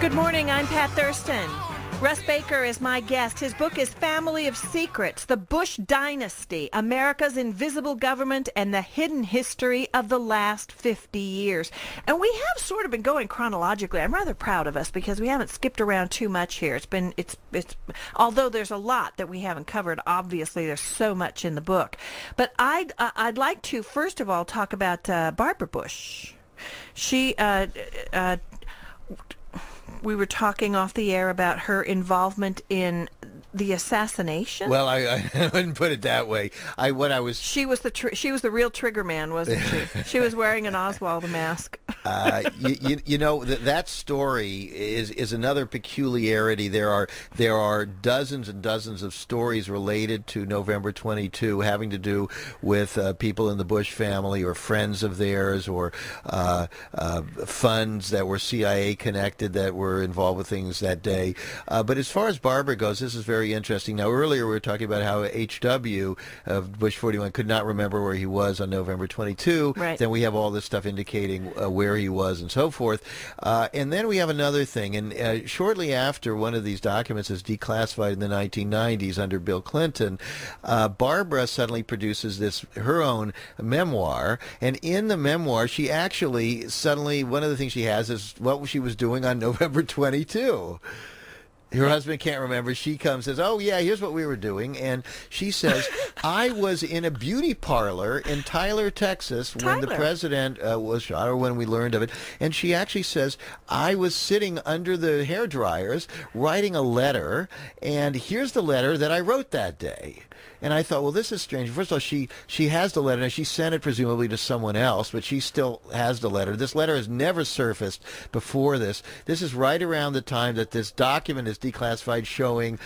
Good morning, I'm Pat Thurston. Russ Baker is my guest. His book is Family of Secrets, The Bush Dynasty, America's Invisible Government and the Hidden History of the Last 50 Years. And we have sort of been going chronologically. I'm rather proud of us because we haven't skipped around too much here. It's although there's a lot that we haven't covered, obviously there's so much in the book. But I'd like to, first of all, talk about Barbara Bush. She... we were talking off the air about her involvement in the assassination. Well, I wouldn't put it that way. She was the real trigger man, wasn't she? She was wearing an Oswald mask. That story is another peculiarity. There are dozens and dozens of stories related to November 22 having to do with people in the Bush family or friends of theirs or funds that were CIA connected that were involved with things that day. But as far as Barbara goes, this is very interesting. Now, earlier we were talking about how H.W. of Bush 41 could not remember where he was on November 22. Right. Then we have all this stuff indicating where he was and so forth. And then we have another thing. And shortly after one of these documents is declassified in the 1990s under Bill Clinton, Barbara suddenly produces her own memoir. And in the memoir, she actually suddenly, one of the things she has is what she was doing on November 22. Her husband can't remember. She comes and says, oh, yeah, here's what we were doing. And she says, I was in a beauty parlor in Tyler, Texas, when the president was shot, or when we learned of it. And she actually says, I was sitting under the hair dryers writing a letter, and here's the letter that I wrote that day. And I thought, well, this is strange. First of all, she has the letter, and she sent it presumably to someone else, but she still has the letter. This letter has never surfaced before this. This is right around the time that this document is declassified, showing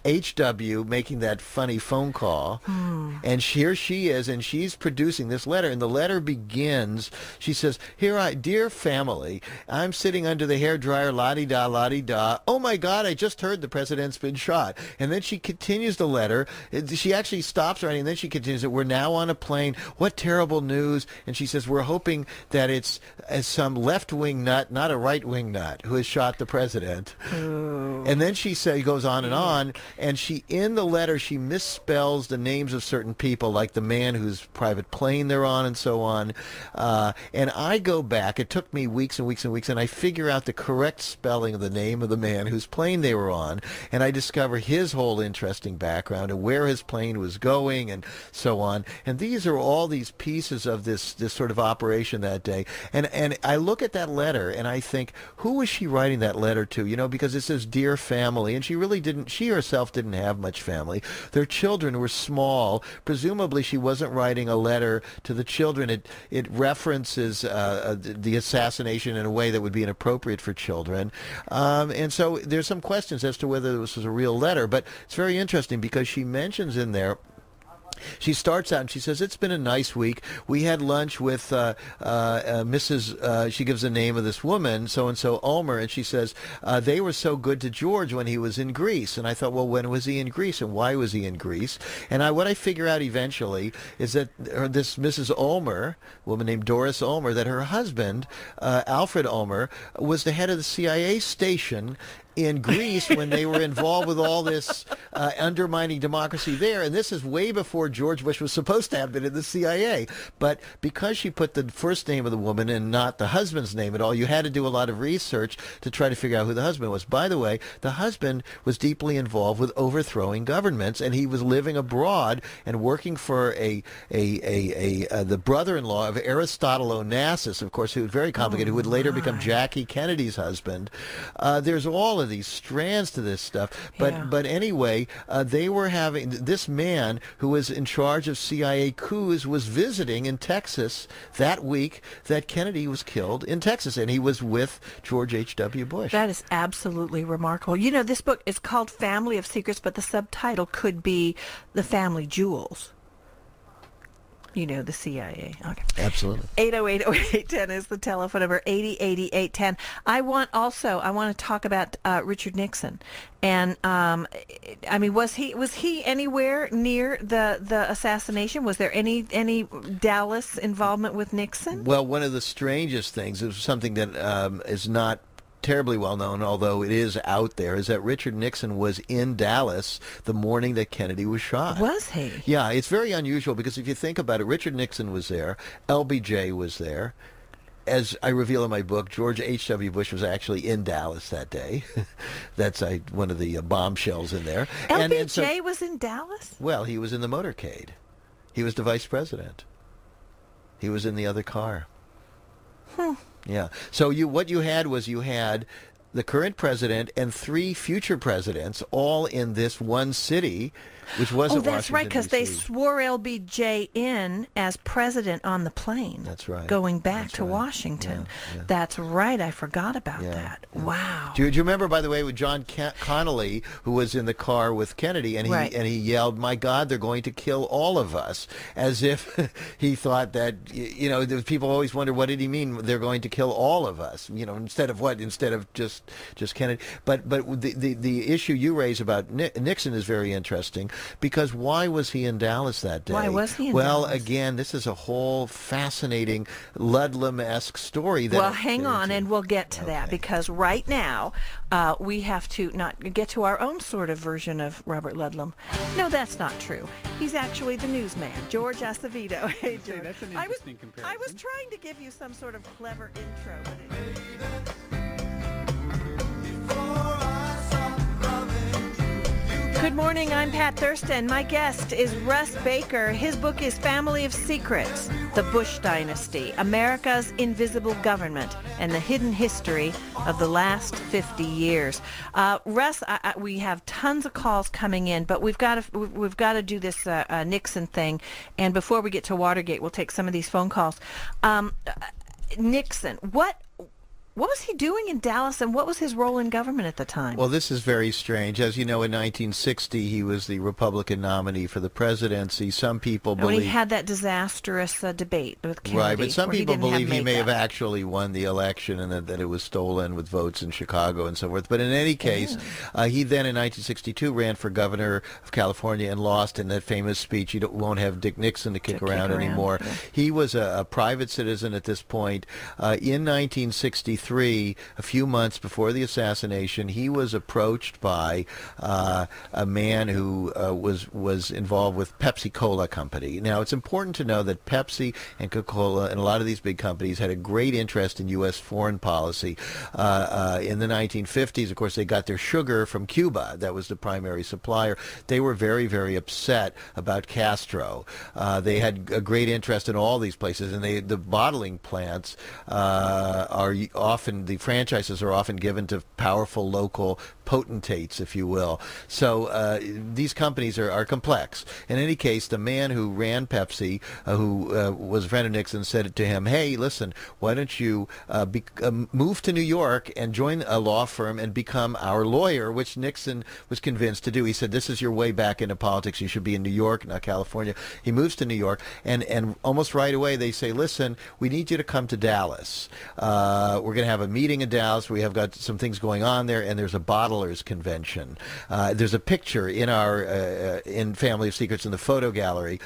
H.W. making that funny phone call. And here she is, and she's producing this letter. And the letter begins, she says, dear family, I'm sitting under the hairdryer, la-di-da, la-di-da. Oh, my God, I just heard the president's been shot. And then she continues the letter. She actually stops writing, and then she continues it. We're now on a plane. What terrible news. And she says, we're hoping that it's some left-wing nut, not a right-wing nut, who has shot the president. And then she goes on and on. And in the letter, she misspells the names of certain people, like the man whose private plane they're on and so on. And I go back. It took me weeks and weeks and weeks, and I figure out the correct spelling of the name of the man whose plane they were on. And I discover his whole interesting background and where his plane was going and so on. And these are all these pieces of this sort of operation that day. And I look at that letter, and I think, who was she writing that letter to? Because it says, dear family. And she herself didn't have much family. Their children were small. Presumably she wasn't writing a letter to the children. It references the assassination in a way that would be inappropriate for children. And so there's some questions as to whether this was a real letter. But it's very interesting because she mentions in there, she starts out and she says, it's been a nice week. We had lunch with Mrs. She gives the name of this woman, so-and-so Ulmer, and she says, they were so good to George when he was in Greece. And I thought, well, when was he in Greece and why was he in Greece? And what I figure out eventually is that this Mrs. Ulmer, a woman named Doris Ulmer, that her husband, Alfred Ulmer, was the head of the CIA station in Greece when they were involved with all this undermining democracy there. And this is way before George Bush was supposed to have been in the CIA. But because she put the first name of the woman and not the husband's name at all, you had to do a lot of research to try to figure out who the husband was. By the way, the husband was deeply involved with overthrowing governments, and he was living abroad and working for the brother-in-law of Aristotle Onassis, of course, who was very complicated, who would later become Jackie Kennedy's husband. There's all of these strands to this stuff, but anyway, they were having this man who was in charge of CIA coups was visiting in Texas that week that Kennedy was killed in Texas, and he was with George H.W. Bush. That is absolutely remarkable. This book is called Family of Secrets, but the subtitle could be The Family Jewels. The CIA. Okay. Absolutely. 808-0810 is the telephone number, 8080-810. I want to talk about Richard Nixon. And, was he anywhere near the assassination? Was there any Dallas involvement with Nixon? Well, one of the strangest things is something that is not terribly well known, although it is out there, is that Richard Nixon was in Dallas the morning that Kennedy was shot. Was he? Yeah, it's very unusual because if you think about it, Richard Nixon was there, LBJ was there. As I reveal in my book, George H.W. Bush was actually in Dallas that day. That's one of the bombshells in there. LBJ was in Dallas? Well, he was in the motorcade. He was the vice president. He was in the other car. Yeah. So what you had was the current president and 3 future presidents all in this one city, which wasn't Washington, that's right, because they D.C. swore LBJ in as president on the plane. That's right. Going back to Washington. Yeah. That's right. I forgot about that. Yeah. Wow. Do you remember, by the way, with John Connolly, who was in the car with Kennedy, and he yelled, "My God, they're going to kill all of us," as if he thought that, people always wonder, what did he mean? They're going to kill all of us, instead of what? Instead of just Kennedy. But the issue you raise about Nixon is very interesting. Because why was he in Dallas that day? Why was he in Dallas? Dallas? Again, this is a whole fascinating Ludlum-esque story. Hang on, and we'll get to that, because right now we have to not get to our own sort of version of Robert Ludlum. No, that's not true. He's actually the newsman, George Acevedo. Hey, George. That's an interesting comparison. I was trying to give you some sort of clever intro, but Good morning, I'm Pat Thurston. My guest is Russ Baker. His book is Family of Secrets, The Bush Dynasty, America's Invisible Government, and the Hidden History of the Last 50 Years. Russ, we have tons of calls coming in, but we've got to do this Nixon thing. And before we get to Watergate, we'll take some of these phone calls. Nixon, what was he doing in Dallas, and what was his role in government at the time? Well, this is very strange. As you know, in 1960, he was the Republican nominee for the presidency. Some people believe... he had that disastrous debate with Kennedy. Right, but some people believe he may have makeup. actually won the election and that it was stolen with votes in Chicago and so forth. But in any case, he then in 1962 ran for governor of California and lost in that famous speech, "You won't have Dick Nixon to kick around anymore." Yeah. He was a private citizen at this point. In 1963, a few months before the assassination, he was approached by a man who was involved with Pepsi-Cola Company. Now, it's important to know that Pepsi and Coca-Cola and a lot of these big companies had a great interest in U.S. foreign policy. In the 1950s, of course, they got their sugar from Cuba. That was the primary supplier. They were very, very upset about Castro. They had a great interest in all these places, and the bottling plants the franchises are often given to powerful local potentates, if you will. So these companies are complex. In any case, the man who ran Pepsi, who was a friend of Nixon, said to him, "Hey, listen, why don't you move to New York and join a law firm and become our lawyer," which Nixon was convinced to do. He said, "This is your way back into politics. You should be in New York, not California." He moves to New York, and almost right away they say, "Listen, we need you to come to Dallas. We're going to have a meeting in Dallas. We have got some things going on there, and there's a bottlers convention." There's a picture in our in Family of Secrets in the photo gallery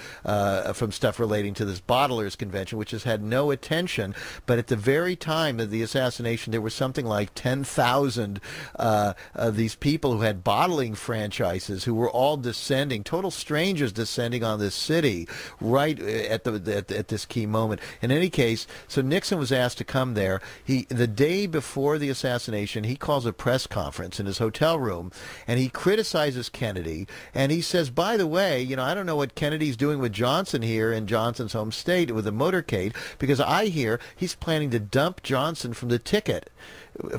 from stuff relating to this bottlers convention, which has had no attention. But at the very time of the assassination, there was something like 10,000 of these people who had bottling franchises who were all descending, total strangers descending on this city right at this key moment. In any case, so Nixon was asked to come there. The day before the assassination, he calls a press conference in his hotel room, and he criticizes Kennedy, and he says, "By the way, I don't know what Kennedy's doing with Johnson here in Johnson's home state with the motorcade, because I hear he's planning to dump Johnson from the ticket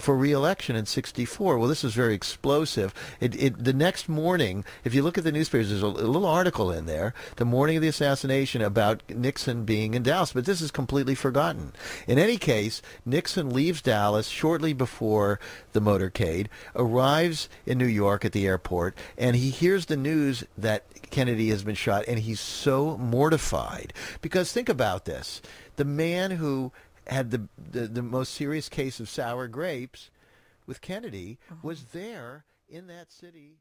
for re-election in '64. Well, this is very explosive. The next morning, if you look at the newspapers, there's a little article in there, the morning of the assassination, about Nixon being in Dallas, but this is completely forgotten. In any case, Nixon leaves Dallas shortly before the motorcade, arrives in New York at the airport, and he hears the news that Kennedy has been shot, and he's so mortified. Because think about this. The man who had the most serious case of sour grapes with Kennedy was there in that city.